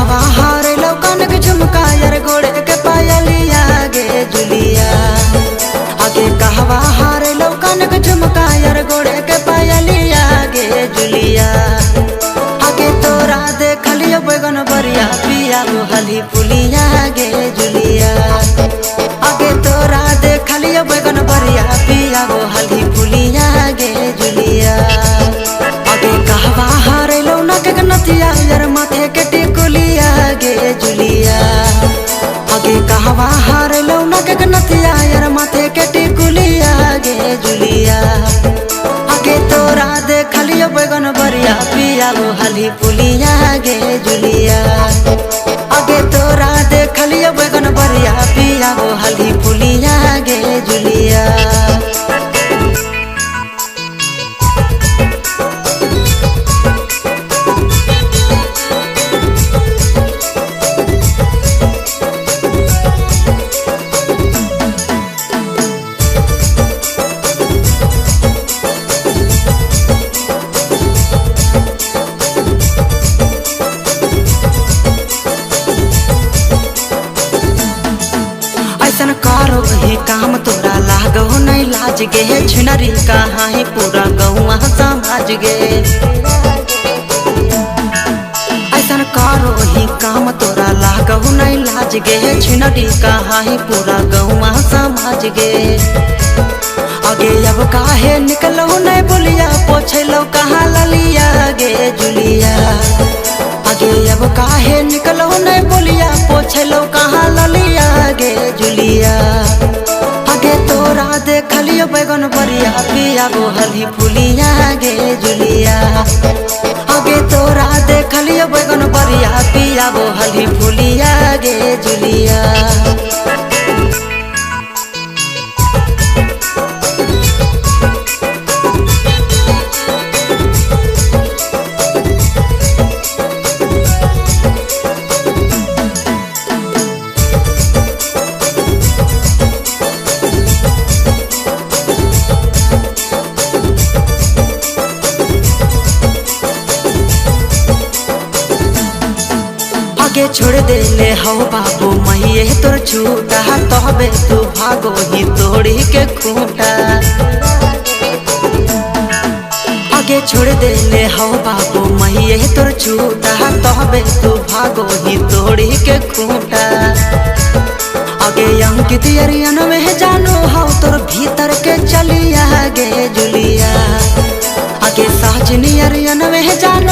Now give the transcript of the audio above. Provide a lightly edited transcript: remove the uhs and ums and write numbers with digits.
कहवा हारे लौकन के झुमका यार गोड़े के पायलिया गे जुलिया। आगे कहवा हारे लौकन के झुमका यार गोड़े के पायलिया गे जुलिया। आगे तोरा देखलियो बैगन बरिया पिया हली पुलिया गे जुलिया। आगे तोरा देखलियो बैगन बरिया पिया हली पुलिया गे जुलिया। आगे कहवा हारे लौना के नथिया यार माथे के टिकुलिया गे जुलिया। आगे कहवा हारे लौना के नथिया यार माथे के टिकुलिया गे जुलिया। आगे तोरा देखलियो बैगन बरिया पिया हली पुलिया गे जुलिया। आगे तोरा देखलियो बैगन बरिया पिया हली पुलिया गे जुलिया। ऐसन करो ही काम तोरा लागो नहीं लाज गे छिनरी कहाँ ही पूरा गौवा समाज गे। ऐसन करो ही काम तोरा लागो नहीं लाज गे छिनरी कहाँ ही पूरा गौवा समाज गे। आगे अब काहे निकलो नहीं बोलिया पोछलो कहाँ ललिया गे जुलिया। आगे अब काहे निकलो नहीं बोलिया पोछलो कहाँ ललिया गे जुलिया। आगे तोरा देखलियो बैगन बरिया पिया हली पुलिया गे जुलिया। आगे तोरा देखलियो बैगन बरिया पिया हली पुलिया गे जुलिया। आगे छोड़ दे ले हो बाबू मैये तोर छूटा तबे तू भागो ही तोड़ी के खूंटा। आगे छोड़ दे ले हो बाबू मैये तोर छूटा तबे तू भागो ही तोड़ी के खूंटा। आगे अंकित अरियन में जानो हो तोर भीतर के चलिया गे जुलिया। आगे साजनी अरियन में जानो